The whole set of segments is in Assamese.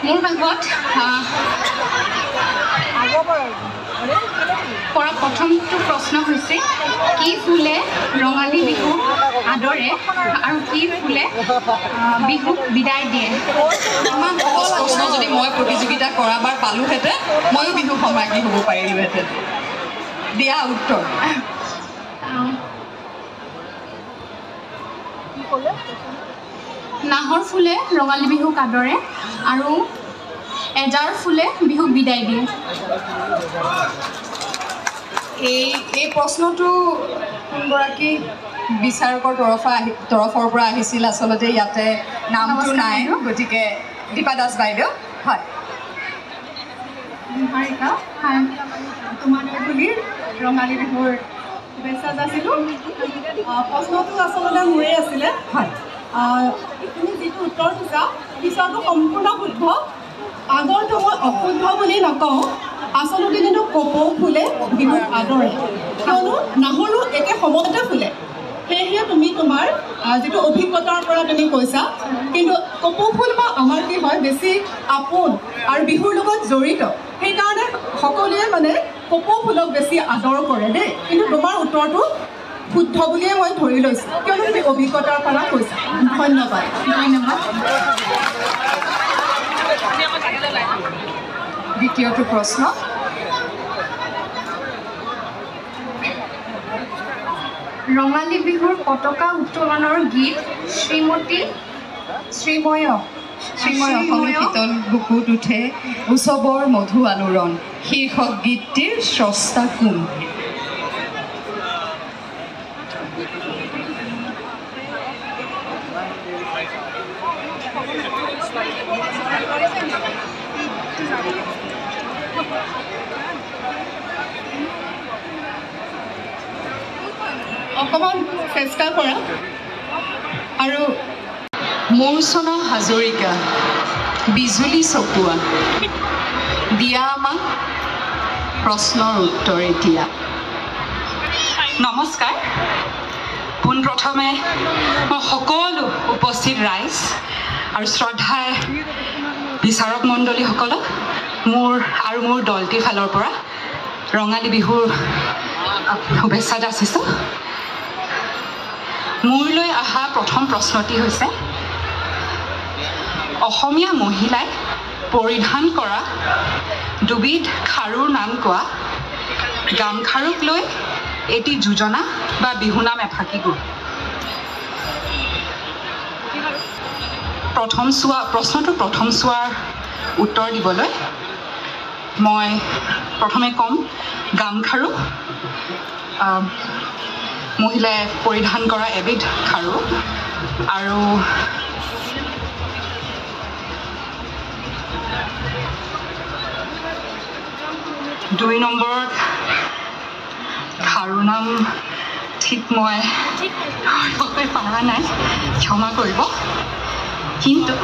মোৰ ভাগত পৰা প্ৰথমটো প্ৰশ্ন হৈছে কি ফুলে ৰঙালী বিহুক আদৰে আৰু কি ফুলে বিহুক বিদায় দিয়ে ইমান সহজ প্ৰশ্ন যদি মই প্ৰতিযোগিতা কৰাবাৰ পালোহেঁতেন ময়ো বিহু সম্ৰাজ্ঞী হ'ব পাৰিলোহেঁতেন দিয়া উত্তৰ নাহৰ ফুলে ৰঙালী বিহুক আদৰে আৰু এজাৰ ফুলে বিহুক বিদায় দিয়ে এই প্ৰশ্নটো কোনগৰাকী বিচাৰকৰ তৰফৰ পৰা আহিছিল আচলতে ইয়াতে নামটো নাই গতিকে দীপা দাস বাইদেউ হয় তোমালোক বুলি ৰঙালী বিহুৰ শুভেচ্ছা যাচিলোঁ প্ৰশ্নটো আচলতে মোৰেই আছিলে হয় তুমি যিটো উত্তৰ দিছা পিছৰটো সম্পূৰ্ণ শুদ্ধ আগৰটো মই অশুদ্ধ বুলি নকওঁ আচলতে কিন্তু কপৌ ফুলে বিহুক আদৰে কিয়নো নাহৰো একে সময়তে ফুলে সেয়েহে তুমি তোমাৰ যিটো অভিজ্ঞতাৰ পৰা তুমি কৈছা কিন্তু কপৌ ফুল বা আমাৰ কি হয় বেছি আপোন আৰু বিহুৰ লগত জড়িত সেইকাৰণে সকলোৱে মানে কপৌ ফুলক বেছি আদৰ কৰে দেই কিন্তু তোমাৰ উত্তৰটো শুদ্ধ বুলিয়ে মই ধৰি লৈছোঁ কিয়নো তুমি অভিজ্ঞতাৰ পৰা কৈছা ধন্যবাদ ধন্যবাদ দ্বিতীয়টো প্ৰশ্ন ৰঙালী বিহুৰ পতাকা উত্তোলনৰ গীত শ্ৰীময় শীতল বুকুত উঠে উৎসৱৰ মধু আলোড়ন শীৰ্ষক গীতটিৰ স্ৰষ্টা কোন অকণমান চেষ্টা কৰা আৰু মূৰ্ছনা হাজৰিকা বিজুলী চকুৱা দিয়া আমাক প্ৰশ্নৰ উত্তৰ এতিয়া নমস্কাৰ পোনপ্ৰথমে মই সকলো উপস্থিত ৰাইজ আৰু শ্ৰদ্ধাৰ বিচাৰক মণ্ডলীসকলক মোৰ দলটিৰ ফালৰ পৰা ৰঙালী বিহুৰ শুভেচ্ছা যাচিছোঁ মোৰলৈ অহা প্ৰথম প্ৰশ্নটি হৈছে অসমীয়া মহিলাই পৰিধান কৰা দুবিধ খাৰুৰ নাম কোৱা গামখাৰুক লৈ এটি যোজনা বা বিহুনাম এফাকি গ'ল প্ৰশ্নটোৰ প্ৰথম চোৱাৰ উত্তৰ দিবলৈ মই প্ৰথমে ক'ম গামখাৰু মহিলাই পৰিধান কৰা এবিধ খাৰু আৰু দুই নম্বৰত খাৰুৰ নাম ঠিক মই ধৰিবকৈ পৰা নাই ক্ষমা কৰিব কিন্তু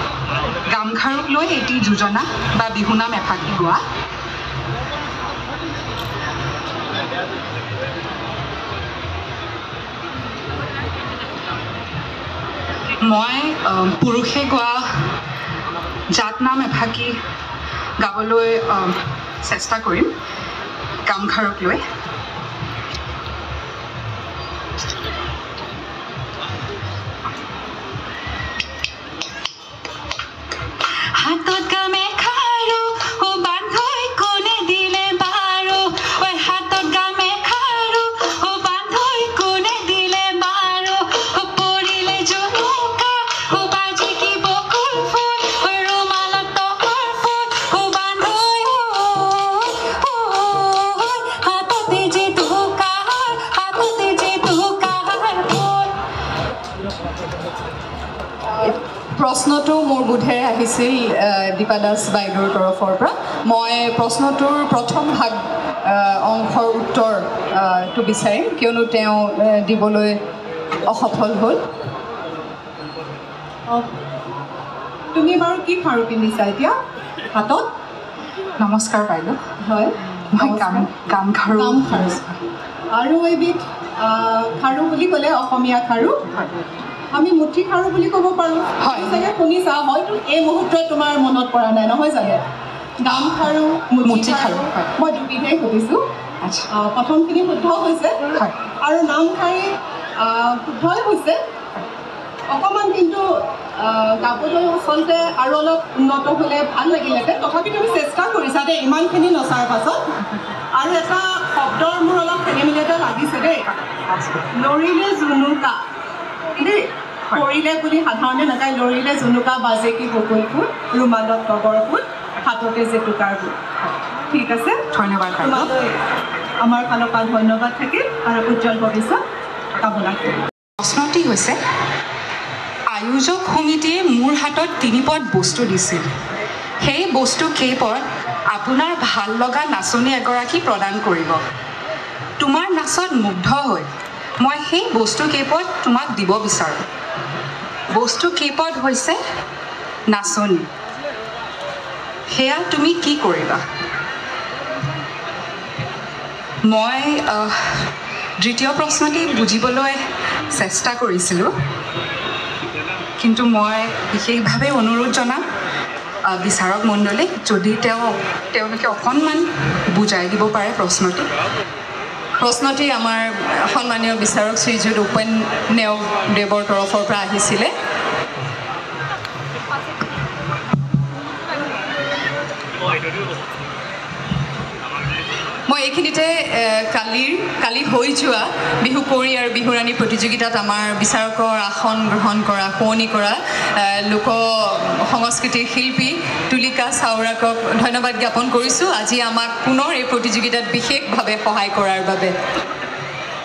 গামখাৰুক লৈ এটি যোজনা বা বিহুনাম এফাকি গোৱা মই পুৰুষে গোৱা জাত নাম এফাকি গাবলৈ চেষ্টা কৰিম গামখাৰুক লৈ হাতত গামে খাৰু ও বান্ধৈ কোনে দিলে বাৰু ঐ হাতত গামে খাৰু ও বান্ধৈ কোনে দিলে বাৰু পৰিলে জুনুকা ও বাজি কি বকুল ফুল ঐ ৰুমালত তহৰ ফুল ও বান্ধৈ হাততে যে ধুকাৰ ফুল প্ৰশ্নটো মোৰ বোধেৰে আহিছিল দীপা দাস বাইদেউৰ তৰফৰ পৰা মই প্ৰশ্নটোৰ প্ৰথম ভাগ অংশৰ উত্তৰটো বিচাৰিম কিয়নো তেওঁ দিবলৈ অসফল হ'ল তুমি বাৰু কি খাৰু পিন্ধিছা এতিয়া হাতত নমস্কাৰ বাইদেউ হয় মই গামখাৰু আৰু এবিধ খাৰু বুলি ক'লে অসমীয়া খাৰু আমি মুঠি খাৰু বুলি ক'ব পাৰোঁ চাগে শুনিছা হয়তো এই মুহূৰ্তত তোমাৰ মনত পৰা নাই নহয় জানো গাম খাৰু মুঠি খাৰু মই দুবিধেই সুধিছোঁ প্ৰথমখিনি শুদ্ধ হৈছে আৰু নামশাৰী শুদ্ধই হৈছে অকণমান কিন্তু গাবলৈ আচলতে আৰু অলপ উন্নত হ'লে ভাল লাগিলেহেঁতেন তথাপি তুমি চেষ্টা কৰিছা দেই ইমানখিনি নচাৰ পাছত আৰু এটা শব্দৰ মোৰ অলপ খেলিমেলি এটা লাগিছে দেই লৰিলে জুনুকা দেই কৰিলে বুলি সাধাৰণতে নাযায় লৰিলে জুনুকা বাজে কি বকুল ফুল ৰুমালত তগৰ ফুল হাততে জেতুকাৰ ফুল ঠিক আছে ধন্যবাদ তোমালৈ আমাৰ ফালৰ পৰা ধন্যবাদ থাকিল আৰু উজ্জ্বল ভৱিষ্যত কামনা কৰিম প্ৰশ্নটি হৈছে আয়োজক সমিতিয়ে মোৰ হাতত 3 পদ বস্তু দিছিল সেই বস্তু কেইপদ আপোনাৰ ভাল লগা নাচনী এগৰাকী প্ৰদান কৰিব তোমাৰ নাচত মুগ্ধ হৈ মই সেই বস্তু কেইপদ তোমাক দিব বিচাৰোঁ বস্তু কেইপদ হৈছে নাচনী সেয়া তুমি কি কৰিবা মই দ্বিতীয় প্ৰশ্নটি বুজিবলৈ চেষ্টা কৰিছিলোঁ কিন্তু মই বিশেষভাৱে অনুৰোধ জনাম বিচাৰক মণ্ডলীক যদি তেওঁলোকে অকণমান বুজাই দিব পাৰে প্ৰশ্নটি আমাৰ সন্মানীয় বিচাৰক শ্ৰীযুত উপেন নেওগ দেৱৰ তৰফৰ পৰা আহিছিলে মই এইখিনিতে কালি হৈ যোৱা বিহু কুঁৱৰী আৰু বিহুৰাণী প্ৰতিযোগিতাত আমাৰ বিচাৰকৰ আসন গ্ৰহণ কৰা শুৱনি কৰা লোক সংস্কৃতিৰ শিল্পী তুলিকা চাউৰাকক ধন্যবাদ জ্ঞাপন কৰিছোঁ আজি আমাক পুনৰ এই প্ৰতিযোগিতাত বিশেষভাৱে সহায় কৰাৰ বাবে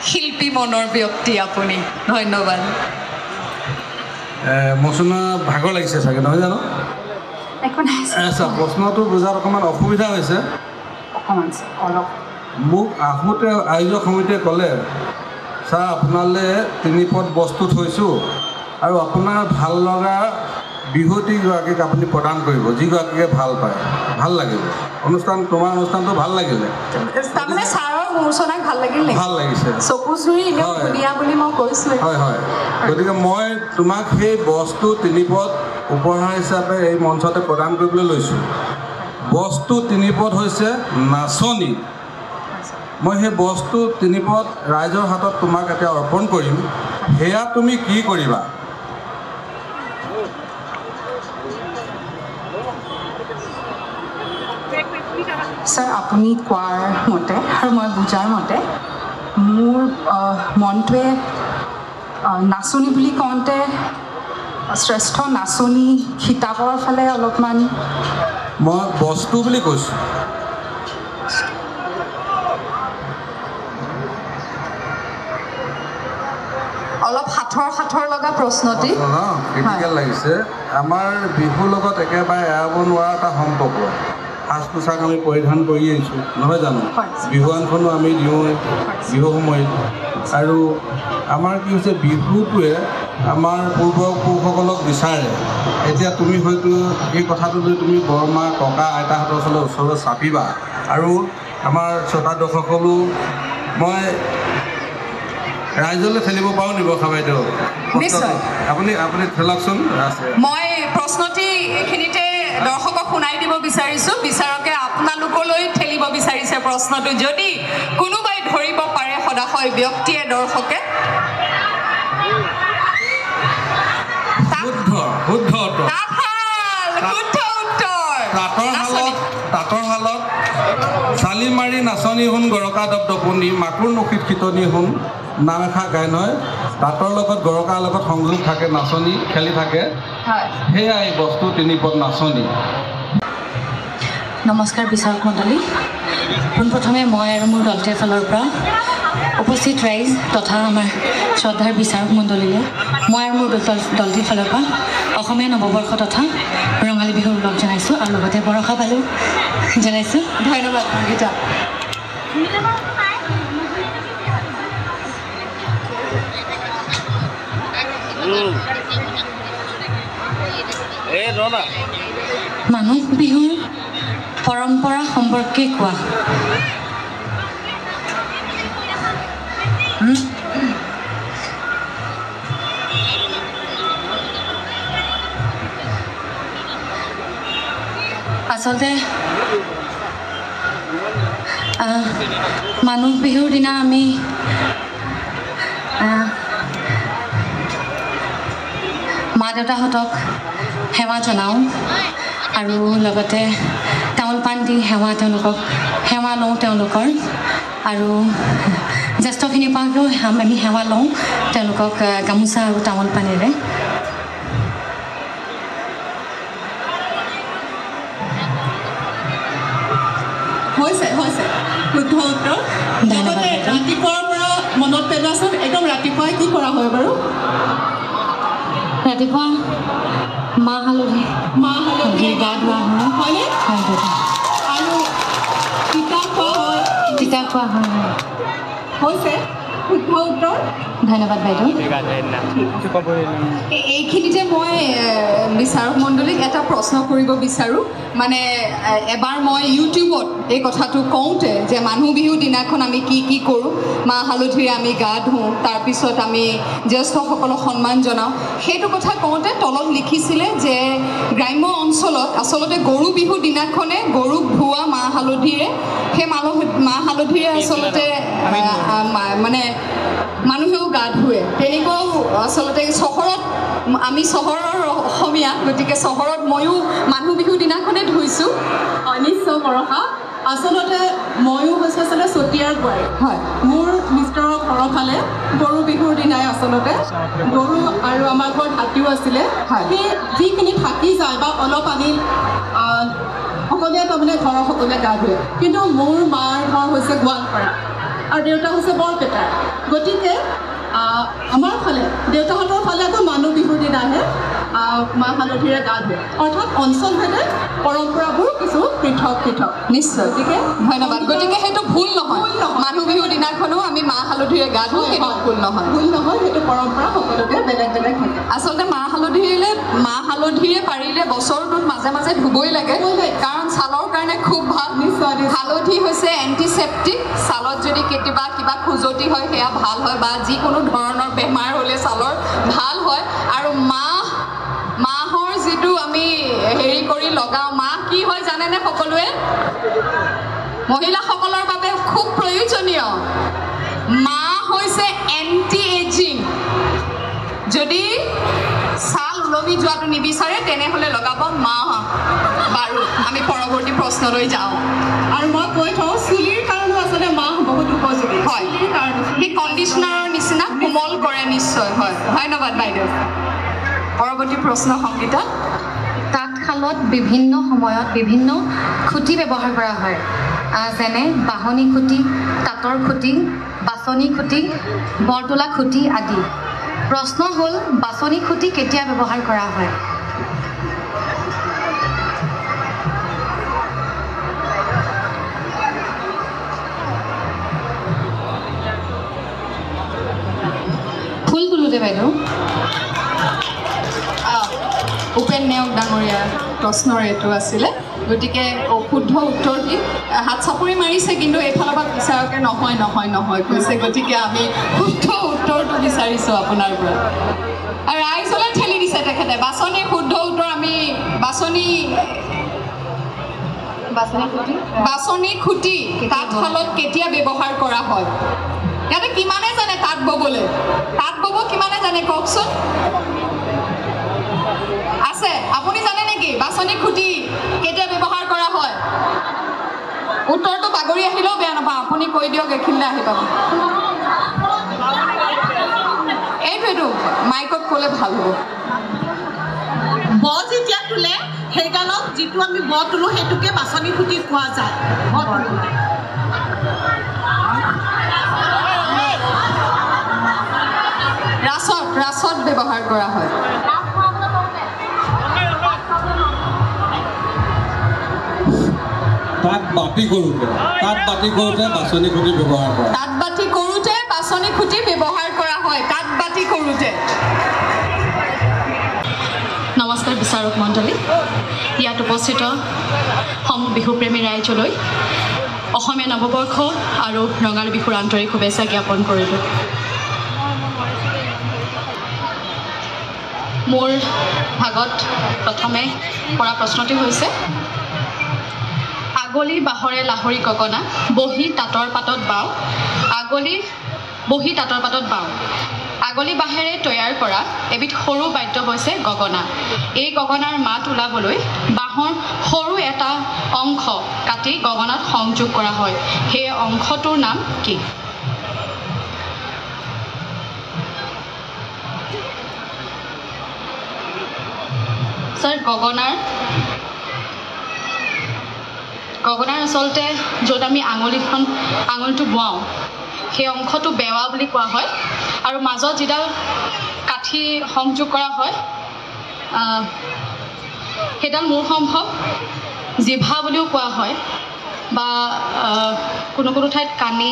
শিল্পী মনৰ ব্যক্তি আপুনি ধন্যবাদ মচুনা ভাগৰ লাগিছে চাগে নহয় জানো প্ৰশ্নটো বুজাত অকণমান অসুবিধা হৈছে মোক আহোঁতে আয়োজক সমিতিয়ে ক'লে ছাৰ আপোনালৈ 3 পদ বস্তু থৈছোঁ আৰু আপোনাৰ ভাল লগা বিহুৱতীগৰাকীক আপুনি প্ৰদান কৰিব যিগৰাকীকে ভাল পায় ভাল লাগিব তোমাৰ অনুষ্ঠানটো ভাল লাগিলে ভাল লাগিছে হয় হয় গতিকে মই তোমাক সেই বস্তু 3 পদ উপহাৰ হিচাপে এই মঞ্চতে প্ৰদান কৰিবলৈ লৈছোঁ বস্তু 3 পদ হৈছে নাচনী মই সেই বস্তু 3 পদ ৰাইজৰ হাতত তোমাক এতিয়া অৰ্পণ কৰিম সেয়া তুমি কি কৰিবা ছাৰ আপুনি কোৱাৰ মতে আৰু মই বুজাৰ মতে মোৰ মনটোৱে নাচনী বুলি কওঁতে শ্ৰেষ্ঠ নাচনী খিতাপৰ ফালে অলপমান মই বস্তু বুলি কৈছোঁ অলপ সাঁথৰ লগা প্ৰশ্নটি ক্ৰিটিকেল লাগিছে আমাৰ বিহুৰ লগত একেবাৰে এৰাব নোৱাৰা এটা সম্পৰ্ক সাজ পোছাক আমি পৰিধান কৰি আহিছোঁ নহয় জানো বিহুৱানখনো আমি দিওঁ বিহু সময়ত আৰু আমাৰ কি হৈছে বিহুটোৱে আমাৰ পূৰ্বপুৰুষসকলক বিচাৰে এতিয়া তুমি হয়তো এই কথাটো লৈ তুমি বৰমা ককা আইতাহঁতৰ ওচৰলৈ চাপিবা আৰু আমাৰ শ্ৰোতা দৰ্শকসকলো মই ৰাইজলৈ ঠেলিব পাৰোঁ নি বৰ্ষা বাইদেউ আপুনি ঠেলকচোন মই প্ৰশ্নটি এইখিনিতে দৰ্শকক শুনাই দিব বিচাৰিছোঁ বিচাৰকে আপোনালোকলৈ ঠেলিব বিচাৰিছে প্ৰশ্নটো যদি কোনোবাই ধৰিব পাৰে সদাশয় ব্যক্তিয়ে দৰ্শকে তাঁতৰ শালত চালি মাৰি নাচনি শুন গৰকা দপদপনি মাকুৰ নখীত শীতনি শুন নাম এষাৰ গাই নহয় তাঁতৰ লগত গৰকাৰ লগত সংযোগ থাকে নাচনি খেলি থাকে সেয়াই বস্তু 3 পদ নাচনি নমস্কাৰ বিচাৰক মণ্ডলী পোনপ্ৰথমে মই আৰু মোৰ দলটোৰ ফালৰ পৰা উপস্থিত ৰাইজ তথা আমাৰ শ্ৰদ্ধাৰ বিচাৰক মণ্ডলীলৈ মই আৰু মোৰ দলটোৰ ফালৰ পৰা অসমীয়া নৱবৰ্ষ তথা ৰঙালী বিহুৰ ওলগ জনাইছোঁ আৰু লগতে বৰষা পালো জনাইছোঁ ধন্যবাদ সংগীতা মানুহ বিহুৰ পৰম্পৰা সম্পৰ্কে কোৱা আচলতে মানুহ বিহুৰ দিনা আমি মা দেউতাহঁতক সেৱা জনাওঁ আৰু লগতে তামোল পাণ দি তেওঁলোকক সেৱা লওঁ তেওঁলোকৰ আৰু জ্যেষ্ঠখিনিৰ পৰাও আমি সেৱা লওঁ তেওঁলোকক গামোচা আৰু তামোল পাণেৰে হৈছে শুদ্ধ উত্তৰ লগতে ৰাতিপুৱাৰ পৰা মনত পেলোৱাচোন একদম ৰাতিপুৱাই কি কৰা হয় বাৰু ৰাতিপুৱা মাহ হালধি গা ধোৱা হয়নে হয় আৰু তিতা খোৱা হয় হৈছে শুদ্ধ উত্তৰ ধন্যবাদ বাইদেউ এইখিনিতে মই বিচাৰক মণ্ডলীক এটা প্ৰশ্ন কৰিব বিচাৰোঁ মানে এবাৰ মই ইউটিউবত এই কথাটো কওঁতে যে মানুহ বিহুৰ দিনাখন আমি কি কৰোঁ মাহ হালধিৰে আমি গা ধুওঁ তাৰপিছত আমি জ্যেষ্ঠসকলক সন্মান জনাওঁ সেইটো কথা কওঁতে তলত লিখিছিলে যে গ্ৰাম্য অঞ্চলত আচলতে গৰু বিহুৰ দিনাখনে গৰুক ধোৱা মাহ হালধিৰে সেই মাহ হালধিৰে আচলতে মানে মানুহেও গা ধুৱে তেনেকুৱাও আচলতে চহৰত আমি চহৰৰ অসমীয়া গতিকে চহৰত ময়ো মানুহ বিহুৰ দিনাখনে ধুইছোঁ নিশ্চয় বৰষা আচলতে ময়ো হৈছে আচলতে চতিয়াৰ বোৱাৰী হয় মোৰ মিষ্টাৰৰ ঘৰৰ ফালে গৰু বিহুৰ দিনাই আচলতে গৰু আৰু আমাৰ ঘৰত হাতীও আছিলে সেই যিখিনি থাকি যায় বা অলপ আনি সকলোৱে তাৰমানে ঘৰৰ সকলোৱে গা ধুৱে কিন্তু মোৰ মাৰ ঘৰ হৈছে গোৱালপাৰা আৰু দেউতা হৈছে বৰপেটাৰ গতিকে আমাৰ ফালে দেউতাহঁতৰ ফালে আকৌ মানুহ বিহুৰ দিনাহে মাহ হালধিৰে গা ধুৱে অৰ্থাৎ অঞ্চলভেদে পৰম্পৰাবোৰ কিছু পৃথক নিশ্চয় গতিকে ধন্যবাদ গতিকে সেইটো ভুল নহয় মানুহ বিহুৰ দিনাখনো আমি মাহ হালধিৰে গা ধুওঁ সেইটো ভুল নহয় সেইটো পৰম্পৰা সকলোকে বেলেগ বেলেগ থাকে আচলতে মাহ হালধিৰে পাৰিলে বছৰটোত মাজে মাজে ধুবই লাগে কাৰণ ছালৰ কাৰণে খুব ভাল হালধি হৈছে এণ্টিছেপ্টিক ছালত যদি কেতিয়াবা কিবা খুজতি হয় সেয়া ভাল হয় বা যিকোনো ধৰণৰ বেমাৰ হ'লে ছালৰ ভাল হয় আৰু মাহৰ যিটো আমি হেৰি কৰি লগাওঁ মাহ কি হয় জানেনে সকলোৱে মহিলাসকলৰ বাবে খুব প্ৰয়োজনীয় মাহ হৈছে এণ্টি এজিং যদি ছাল ওলমি যোৱাটো নিবিচাৰে তেনেহ'লে লগাব মাহ বাৰু আমি পৰৱৰ্তী প্ৰশ্নলৈ যাওঁ আৰু মই কৈ থওঁ চুলিৰ কাৰণেও আচলতে মাহ বহুত উপযোগী হয় সেই কণ্ডিচনাৰৰ নিচিনা কোমল কৰে নিশ্চয় হয় ধন্যবাদ বাইদেউ পৰৱৰ্তী প্ৰশ্ন সংগীতা তাঁতশালত বিভিন্ন সময়ত বিভিন্ন খুঁটি ব্যৱহাৰ কৰা হয় যেনে বাঢ়নি খুঁটি তাঁতৰ খুঁটি বাচনি খুঁটি বৰতোলা খুঁটি আদি প্ৰশ্ন হ'ল বাচনি খুঁটি কেতিয়া ব্যৱহাৰ কৰা হয় ফুল তোলোতে বাইদেউ উপেন নেওগ ডাঙৰীয়াৰ প্ৰশ্নৰ এইটো আছিলে গতিকে শুদ্ধ উত্তৰ দি হাত চাপৰি মাৰিছে কিন্তু এইফালৰ পৰা বিচাৰকে নহয় কৈছে গতিকে আমি শুদ্ধ উত্তৰটো বিচাৰিছোঁ আপোনাৰ পৰা আৰু ৰাইজলৈ ঠেলি দিছে তেখেতে বাছনিৰ শুদ্ধ উত্তৰ আমি বাছনি খুঁটি তাঁতশালত কেতিয়া ব্যৱহাৰ কৰা হয় ইয়াতে কিমানে জানে তাঁত ব'ব কিমানে জানে কওকচোন আছে আপুনি জানে নেকি বাছনি খুঁটি কেতিয়া ব্যৱহাৰ কৰা হয় উত্তৰটো বাগৰি আহিলেও বেয়া নাপাওঁ আপুনি কৈ দিয়ক এইখিনিলৈ আহি পাব এইটো মাইকত ক'লে ভাল হ'ব ব যেতিয়া তোলে সেইগালত যিটো আমি ব তোলো সেইটোকে বাছনি খুঁটি কোৱা যায় ৰাছত ব্যৱহাৰ কৰা হয় তাত বাতি কৰোঁতে বাছনি খুঁটি ব্যৱহাৰ কৰা তাঁত বাতি কৰোঁতে বাছনি খুঁটি ব্যৱহাৰ কৰা হয় তাঁত বাতি কৰোঁতে নমস্কাৰ বিচাৰক মণ্ডলী ইয়াত উপস্থিত বিহুপ্ৰেমী ৰাইজলৈ অসমীয়া নৱবৰ্ষ আৰু ৰঙালী বিহুৰ আন্তৰিক শুভেচ্ছা জ্ঞাপন কৰিলোঁ মোৰ ভাগত প্ৰথমে পৰা প্ৰশ্নটি হৈছে আগলি বাহৰে লাহৰি গগনা বহি তাঁতৰ পাতত বাওঁ আগলি বাঁহেৰে তৈয়াৰ কৰা এবিধ সৰু বাদ্য হৈছে গগনা। এই গগনাৰ মাত ওলাবলৈ বাঁহৰ সৰু এটা অংশ কাটি গগনাত সংযোগ কৰা হয়। সেই অংশটোৰ নাম কি? ছাৰ, গগনাৰ আচলতে য'ত আমি আঙুলিটো বোৱাওঁ সেই অংশটো বেৱা বুলি কোৱা হয়, আৰু মাজত যিডাল কাঠি সংযোগ কৰা হয় সেইডাল মোৰ সম্ভৱ জিভা বুলিও কোৱা হয়, বা কোনো কোনো ঠাইত কাণি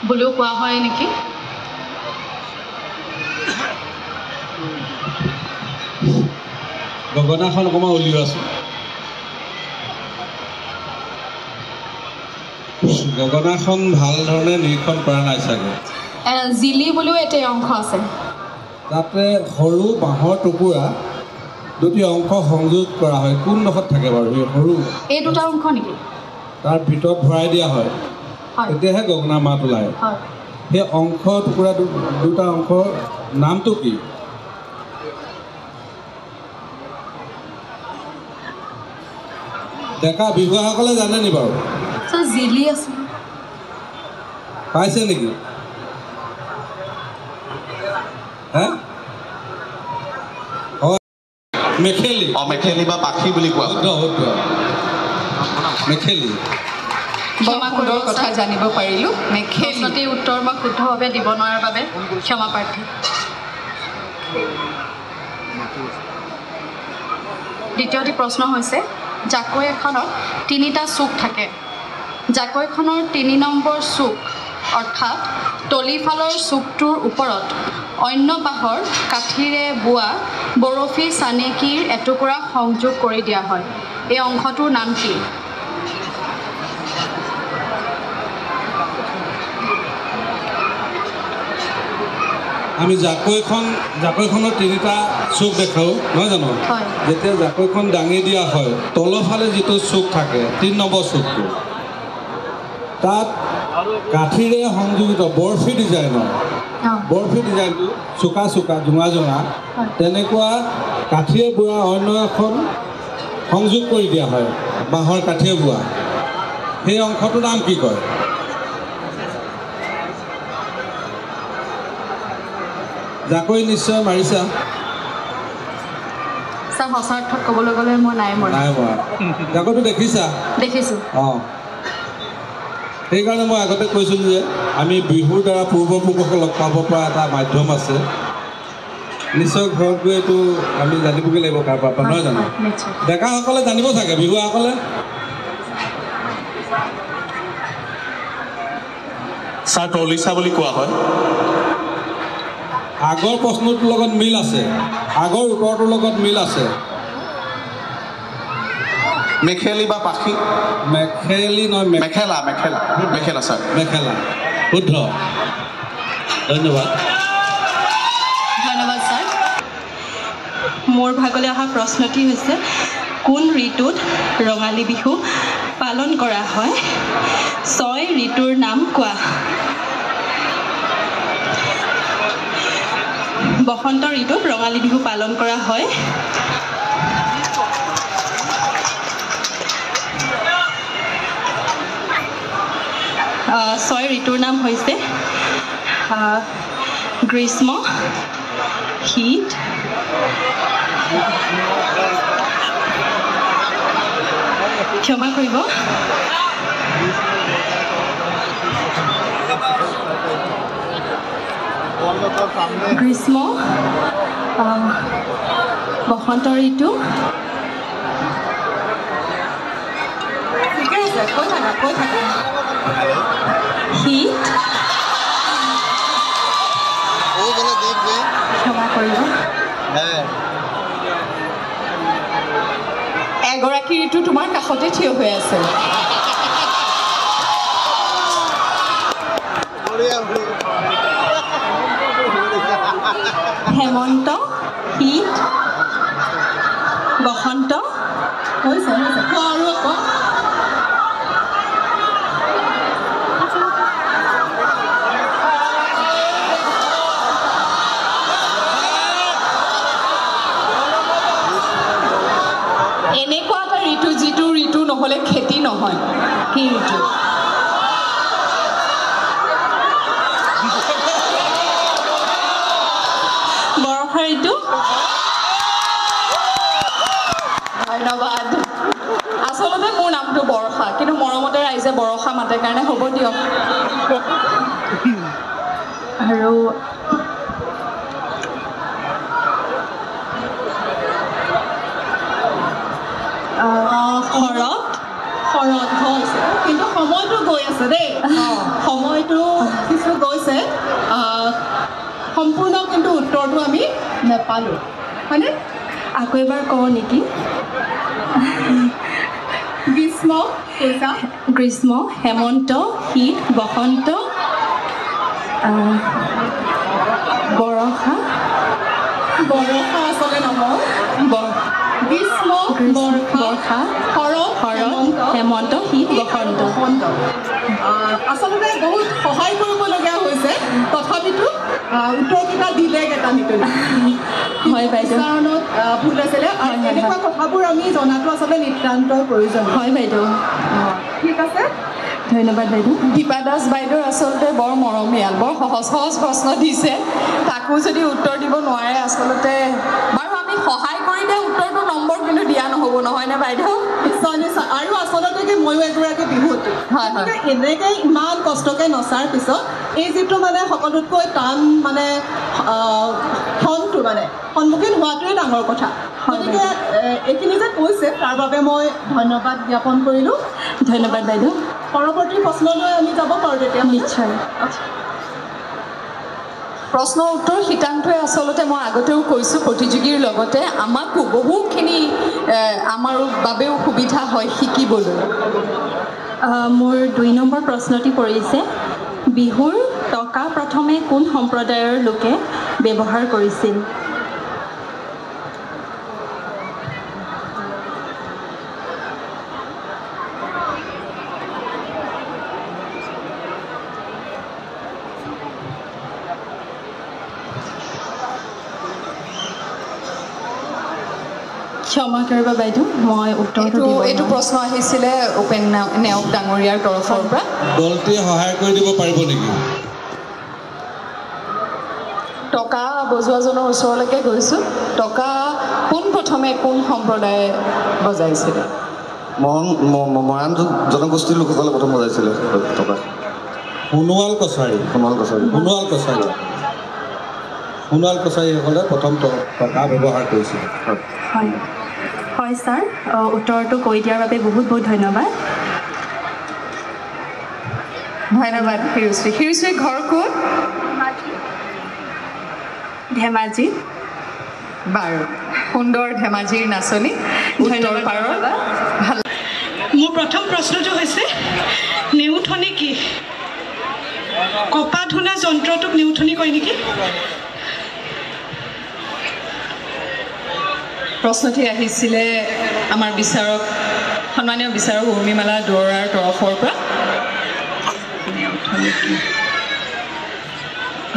বুলিও কোৱা হয় নেকি। গগনাখন অকণমান উলিওৱাচোন। গগনাখন ভাল ধৰণে নিৰীক্ষণ কৰা নাই চাগে। জিলি বুলিও এটা অংশ আছে। তাতে সৰু বাঁহৰ টুকুৰা দুটি অংশ সংযোগ কৰা হয়। কোনডোখৰত থাকে বাৰু সেই সৰু? এই দুটা অংশ নেকি? তাৰ ভিতৰত ভৰাই দিয়া হয়, তেতিয়াহে গগনাৰ মাত ওলায়। সেই অংশ টুকুৰা দুটা অংশৰ নামটো কি? ডেকা বিহুৱাসকলে জানে নি বাৰু? জিলি আছে। পাইছে নেকি? হে? মেখেলি। মেখেলি বা পাখি বুলি কোৱা হয়। মেখেলি। ক্ষমা সুন্দৰ কথা জানিব পাৰিলোঁ। মেখেলি উত্তৰ মই শুদ্ধভাৱে দিব নোৱাৰাৰ বাবে ক্ষমা প্ৰাৰ্থী। দ্বিতীয়টি প্ৰশ্ন হৈছে, জাকৈ এখনত 3টা চুক থাকে। জাকৈখনৰ 3 নম্বৰ চুক অৰ্থাৎ তলিফালৰ চুকটোৰ ওপৰত অন্য বাঁহৰ কাঠিৰে বোৱা বৰফী চানেকিৰ এটুকুৰা সংযোগ কৰি দিয়া হয়। এই অংশটোৰ নাম কি? আমি জাকৈখনৰ 3টা চুক দেখাওঁ, নহয় জানো? যেতিয়া জাকৈখন দাঙি দিয়া হয়, তলফালে যিটো চুক থাকে 3 নম্বৰ চুকটো, তাত কাঠিৰে সংযোজিত বৰফী ডিজাইনটো চোকা জোঙা তেনেকুৱা কাঠিৰে বোৱা অন্য এখন সংযোগ কৰি দিয়া হয়, বাঁহৰ কাঠিৰে বোৱা। সেই অংশটোৰ নাম কি কয়? জাকৈ নিশ্চয় মাৰিছা? ছাৰ, সঁচা অৰ্থত ক'বলৈ গ'লে মই নাই মৰা। জাকৈটো দেখিছা? দেখিছোঁ। সেইকাৰণে মই আগতে কৈছিলোঁ যে আমি বিহুৰ দ্বাৰা পূৰ্বপুৰুষসকলক লগ পাব পৰা এটা মাধ্যম আছে। নিশ্চয় ঘৰত গৈ এইটো আমি জানিবগৈ লাগিব কাৰোবাৰ পৰা, নহয় জানো? ডেকাসকলে জানিব চাগে, বিহুৱাসকলে। ছাৰ, তলিচা বুলি কোৱা হয়। আগৰ প্ৰশ্নটোৰ লগত মিল আছে, আগৰ উত্তৰটোৰ লগত মিল আছে। মেখেলি বা পাখি? মেখেলি নহয়, মেখেলা ছাৰ। মেখেলা শুদ্ধ। ধন্যবাদ ছাৰ। মোৰ ভাগলৈ অহা প্ৰশ্নটি হৈছে, কোন ঋতুত ৰঙালী বিহু পালন কৰা হয়? 6 ঋতুৰ নাম কোৱা। বসন্ত ঋতুত ৰঙালী বিহু পালন কৰা হয়। ছয় ঋতুৰ নাম হৈছে গ্ৰীষ্ম, শীত, ক্ষমা কৰিব, গ্ৰীষ্ম, বসন্ত ঋতু, ঠিকে আছে, কৈ থাকা, শীত, ক্ষমা কৰিব, এগৰাকী ঋতু তোমাৰ কাষতে থিয় হৈ আছে। হেমন্ত, শীত, বসন্ত, হৈছে কোৱা আৰু কোৱা এনেকুৱা এটা ঋতু যিটো ঋতু নহ'লে খেতি নহয় কি ঋতু বৰষা ঋতু ধন্যবাদ আচলতে মোৰ নামটো বৰষা কিন্তু মৰমতে ৰাইজে বৰষা মাতে কাৰণে হ'ব দিয়ক আৰু শৰৎ হৈছে কিন্তু সময়টো গৈ আছে দেই সময়টো কিছু গৈছে সম্পূৰ্ণ কিন্তু উত্তৰটো আমি নাপালোঁ হয়নে আকৌ এবাৰ কওঁ নেকি গ্ৰীষ্ম কৈছা গ্ৰীষ্ম হেমন্ত শীত বসন্ত বৰষা আচলতে নহয় গ্ৰীষ্ম বৰ্ষা শৰৎ হেমন্ত শীত বসন্ত আচলতে বহুত সহায় কৰিবলগীয়া হৈছে তথাপিতো উত্তৰকেইটা দিলেগেইটা নিতলি হয় বাইদেউ কাৰণত ভুল আছিলে আৰু এনেকুৱা কথাবোৰ আমি জনাটো আচলতে নিতান্ত প্ৰয়োজন হয় বাইদেউ ঠিক আছে ধন্যবাদ বাইদেউ দীপা দাস বাইদেউ আচলতে বৰ মৰমীয়াল বৰ সহজ সহজ প্ৰশ্ন দিছে তাকো যদি উত্তৰ দিব নোৱাৰে আচলতে বাৰু আমি সহায় কৰি দিয়া উত্তৰটো নম্বৰ কিন্তু দিয়া নহ'ব নহয়নে বাইদেউ নিশ্চয় নিশ্চয় আৰু আচলতে কি ময়ো এগৰাকী বিহুৱতী এনেকৈ ইমান কষ্টকৈ নচাৰ পিছত এই যিটো মানে সকলোতকৈ টান মানে ধনটো মানে সন্মুখীন হোৱাটোৱে ডাঙৰ কথা গতিকে এইখিনি যে কৈছে তাৰ বাবে মই ধন্যবাদ জ্ঞাপন কৰিলোঁ ধন্যবাদ বাইদেউ পৰৱৰ্তী প্ৰশ্নলৈ আমি যাব পাৰোঁ তেতিয়া নিশ্চয় প্ৰশ্ন উত্তৰ শীতাংশই আচলতে মই আগতেও কৈছোঁ প্ৰতিযোগীৰ লগতে আমাকো বহুখিনি আমাৰ বাবেও সুবিধা হয় শিকিবলৈ মোৰ 2 নম্বৰ প্ৰশ্নটি পৰিছে বিহুৰ টকা প্ৰথমে কোন সম্প্ৰদায়ৰ লোকে ব্যৱহাৰ কৰিছিল ক্ষমা কৰিব বাইদেউ মই উত্তৰটো এইটো প্ৰশ্ন আহিছিলে উপেন নেওগ ডাঙৰীয়াৰ তৰফৰ পৰা দলটোৱে সহায় কৰি দিব পাৰিব নেকি টকা বজোৱাজনৰ ওচৰলৈকে গৈছোঁ টকা পোনপ্ৰথমে কোন সম্প্ৰদায়ে বজাইছিলে মৰাণ জনগোষ্ঠীৰ লোকসকলে প্ৰথম বজাইছিলে টকা সোণোৱাল কছাৰীসকলে প্ৰথম টকা ব্যৱহাৰ কৰিছিল হয় ছাৰ উত্তৰটো কৈ দিয়াৰ বাবে বহুত বহুত ধন্যবাদ ধন্যবাদ শিৰুশ্ৰী ঘৰ ক'ত ধেমাজি বাৰু সুন্দৰ ধেমাজিৰ নাচনী উত্তৰ পাৰৰ ভাল মোৰ প্ৰথম প্ৰশ্নটো হৈছে নেউথনি কি কপা ধুনা যন্ত্ৰটোক নেউথনি কয় নেকি প্ৰশ্নটি আহিছিলে আমাৰ বিচাৰক সন্মানীয় বিচাৰক উৰ্মিমালা দুৱৰাৰ তৰফৰ পৰা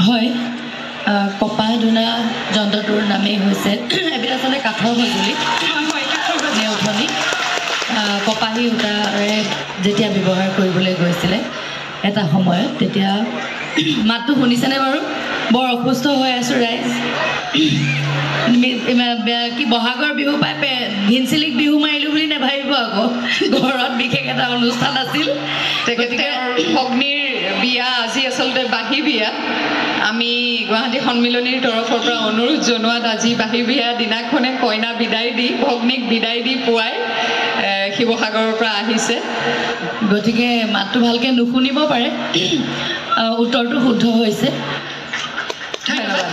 হয় কপা ধুনা যন্ত্ৰটোৰ নামেই হৈছে এবিধ আচলতে কাঠৰ সঁজুলি নেউথনি কপাহী সূতাৰে যেতিয়া ব্যৱহাৰ কৰিবলৈ গৈছিলে এটা সময়ত তেতিয়া মাতটো শুনিছেনে বাৰু বৰ অসুস্থ হৈ আছোঁ ৰাইজ কি বহাগৰ বিহু পাই ভিনচিলিক বিহু মাৰিলোঁ বুলি নাভাবিব আকৌ ঘৰত বিশেষ এটা অনুষ্ঠান আছিল গতিকে ভগ্নীৰ বিয়া আজি আচলতে বাঁহী বিয়া আমি গুৱাহাটী সন্মিলনীৰ তৰফৰ পৰা অনুৰোধ জনোৱাত আজি বাঁহী বিয়া দিনাখনে কইনা বিদায় দি ভগ্নীক বিদায় দি পুৱাই শিৱসাগৰৰ পৰা আহিছে গতিকে মাতটো ভালকৈ নুশুনিব পাৰে উত্তৰটো শুদ্ধ হৈছে ধন্যবাদ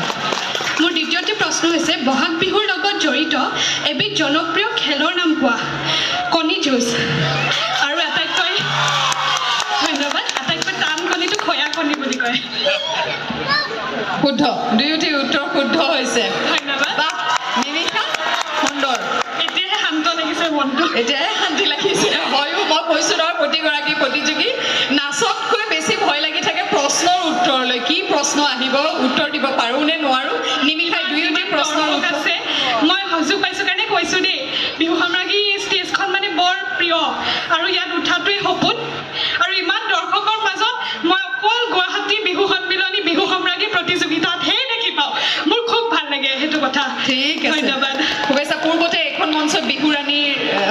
মোৰ দ্বিতীয়টি প্ৰশ্ন হৈছে বহাগ বিহুৰ লগত জড়িত এবিধ জনপ্ৰিয় খেলৰ নাম কোৱা কণী যুঁজ আৰু আটাইতকৈ ধন্যবাদ আটাইতকৈ টান কণীটো খয়া কণী বুলি কয় শুদ্ধ দুয়োটি উত্তৰ শুদ্ধ হৈছে ধন্যবাদ নিমিষা সুন্দৰ এতিয়াহে শান্ত লাগিছে মনটো এতিয়াই শান্তি লাগিছে হয়ো মই কৈছোঁ নহয় প্ৰতিগৰাকী প্ৰতিযোগী নাচতকৈ বেছি ভয় লাগি থাকে প্ৰশ্নৰ উত্তৰলৈ কি প্ৰশ্ন আহিব উত্তৰ দিব পাৰোঁ নে নোৱাৰোঁ নিমিষাই দুয়োটি প্ৰশ্নৰ উত্তৰ আছে মই সুযোগ পাইছোঁ কাৰণে কৈছোঁ দেই বিহু সম্ৰাজ্ঞী ষ্টেজখন মানে বৰ প্ৰিয় আৰু ইয়াত উঠাটোৱেই সপোন আৰু ইমান দৰ্শকৰ মাজত মই অকল গুৱাহাটী বিহু সন্মিলনী বিহু সম্ৰাজ্ঞী প্ৰতিযোগিতাতহে দেখি পাওঁ মোৰ খুব ভাল লাগে সেইটো কথা ঠিক আছে ধন্যবাদ শুভেচ্ছা পূৰ্বতে এখন মঞ্চত বিহু ৰাণীৰ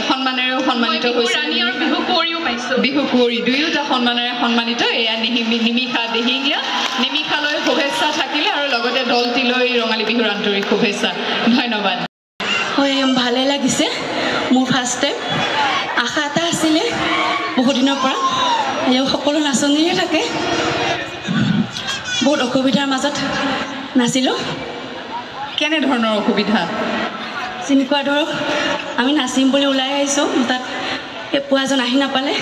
সন্মানেৰেও সন্মানিত হৈছে ৰাণী আৰু বিহু কুঁৱৰীও পাইছোঁ বিহু কুঁৱৰী দুয়োটা সন্মানেৰে সন্মানিত এয়া নিমিষা দিহিঙীয়া নিমিষালৈ শুভেচ্ছা থাকিলে আৰু লগতে দলটিলৈ ৰঙালী বিহুৰ আন্তৰিক শুভেচ্ছা ধন্যবাদ হয় ভালে লাগিছে মোৰ ফাৰ্ষ্ট টাইম আশা এটা আছিলে বহুদিনৰ পৰা সকলো নাচনীৰে থাকে বহুত অসুবিধাৰ মাজত নাচিলোঁ কেনেধৰণৰ অসুবিধা চিনি পোৱা ধৰক আমি নাচিম বুলি ওলাই আহিছোঁ তাত এই পোৱাজন আহি নাপালে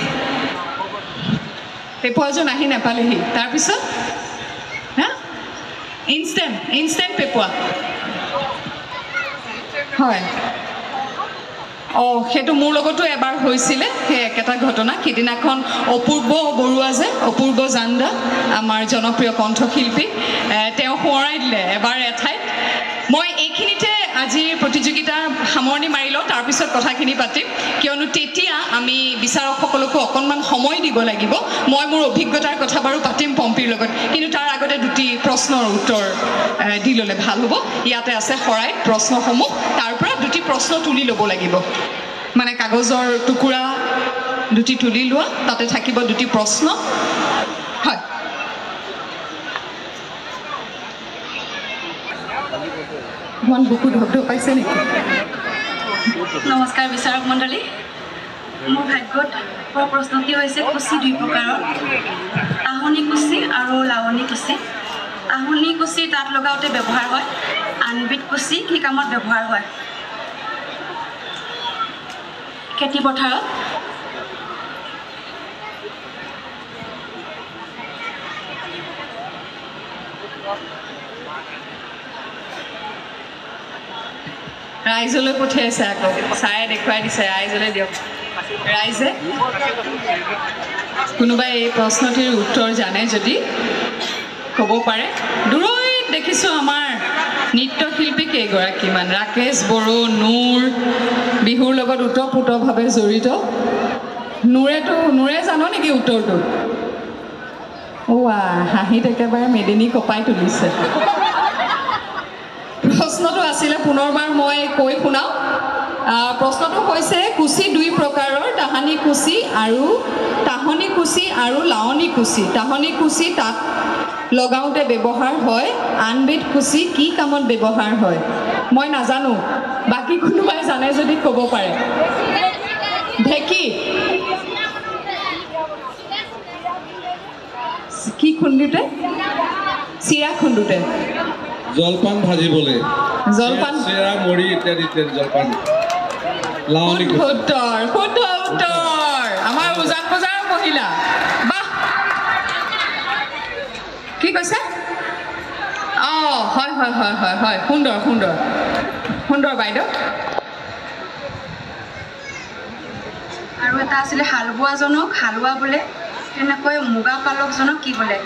পেপুৱাজন আহি নাপালেহি তাৰপিছত হা ইনষ্টেণ্ট পেপুৱা হয় অঁ সেইটো মোৰ লগতো এবাৰ হৈছিলে সেই একেটা ঘটনা সিদিনাখন অপূৰ্ব বৰুৱা যে অপূৰ্ব জান্দা আমাৰ জনপ্ৰিয় কণ্ঠশিল্পী তেওঁ সোঁৱৰাই দিলে এবাৰ এঠাইত মই এইখিনিতে আজিৰ প্ৰতিযোগিতাৰ সামৰণি মাৰি লওঁ তাৰপিছত কথাখিনি পাতিম কিয়নো তেতিয়া আমি বিচাৰকসকলকো অকণমান সময় দিব লাগিব মই মোৰ অভিজ্ঞতাৰ কথা বাৰু পাতিম পম্পীৰ লগত কিন্তু তাৰ আগতে দুটি প্ৰশ্নৰ উত্তৰ দি ল'লে ভাল হ'ব ইয়াতে আছে শৰাই প্ৰশ্নসমূহ তাৰ পৰা দুটি প্ৰশ্ন তুলি ল'ব লাগিব মানে কাগজৰ টুকুৰা দুটি তুলি লোৱা তাতে থাকিব দুটি প্ৰশ্ন হয় মন বুকু ঢক পাইছে নেকি নমস্কাৰ বিচাৰক মণ্ডলী মোৰ ভাগ্যত পোৱা প্ৰশ্নটি হৈছে কুচি দুই প্ৰকাৰৰ আহনি কুচি আৰু লাৱনি কুচি আহনি কুচি তাঁত লগাওঁতে ব্যৱহাৰ হয় আনবিধ কুচি কি কামত ব্যৱহাৰ হয় খেতি পথাৰত ৰাইজলৈ পঠিয়াইছে আকৌ চাৰে দেখুৱাই দিছে ৰাইজলৈ দিয়ক ৰাইজে কোনোবাই এই প্ৰশ্নটিৰ উত্তৰ জানে যদি ক'ব পাৰে দূৰৈত দেখিছোঁ আমাৰ নৃত্যশিল্পী কেইগৰাকীমান ৰাকেশ বড়ো নূৰ বিহুৰ লগত ওতঃপ্ৰোতভাৱে জড়িত নূৰে জানো নেকি উত্তৰটো হাঁহিত একেবাৰে মেদিনী কপাই তুলিছে প্ৰশ্নটো আছিলে পুনৰবাৰ মই কৈ শুনাওঁ প্ৰশ্নটো হৈছে কুচি দুই প্ৰকাৰৰ তাহানি কুচি আৰু লাৱনি কুচি তাহানি কুচি তাত লগাওঁতে ব্যৱহাৰ হয় আনবিধ কুচি কি কামত ব্যৱহাৰ হয় মই নাজানো বাকী কোনোবাই জানে যদি ক'ব পাৰে ঢেঁকী কি খুন্দোতে চিৰা খুন্দোতে জলপান ভাজিবলৈ জলপান চিৰা মুড়ি ইত্যাদি জলপান লাৱনি শুদ্ধ উত্তৰ আমাৰ উজান বজাৰৰ মহিলা বাহ কি কৈছে অঁ হয় সুন্দৰ বাইদেউ আৰু এটা আছিলে হালবোৱাজনক হালোৱা বোলে তেনেকৈ মুগা পালকজনক কি বোলে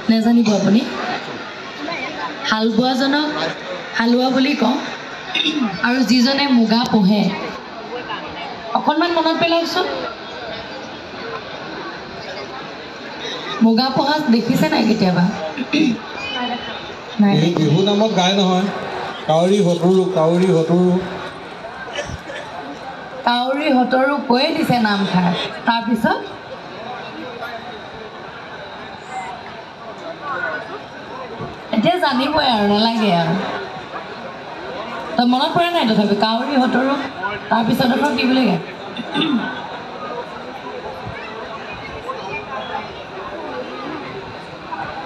নেজানিব আপুনি হালবোৱাজনক হালোৱা বুলি কওঁ আৰু যিজনে মুগা পোহে অকণমান মনত পেলাওকচোন মুগা পোহা দেখিছে নাই কেতিয়াবা এই বিহু নামত গাই নহয় কাউৰী হতৰু কৈয়ে দিছে নামষাৰ তাৰপিছত এতিয়া জানিবই আৰু নালাগে আৰু তই মনত পৰা নাই তথাপি কাউৰী হতৰু তাৰপিছত আকৌ কি বুলি গায়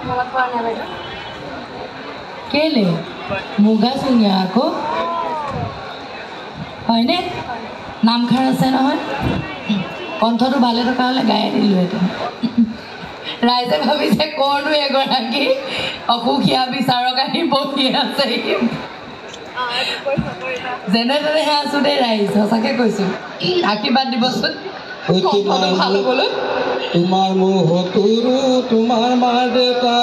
মনত পৰা নাই বাইদেউ কেলে মুগা চিঙিয়া আকৌ হয়নে নামখাৰ আছে নহয় কণ্ঠটো ভালে থকা হ'লে গাই দিলোহেঁতেন ৰাইজে ভাবিছে ক'ৰনো এগৰাকী অসুখীয়া বিচাৰক আহি বহি আছে যেনে তেনেহে আছোঁ দেই ৰাইজ সঁচাকৈ কৈছোঁ আশীৰ্বাদ দিবচোন কণ্ঠটো ভাল হ'বলৈ তোমাৰ মোৰ হতুৰু তোমাৰ মা দেউতা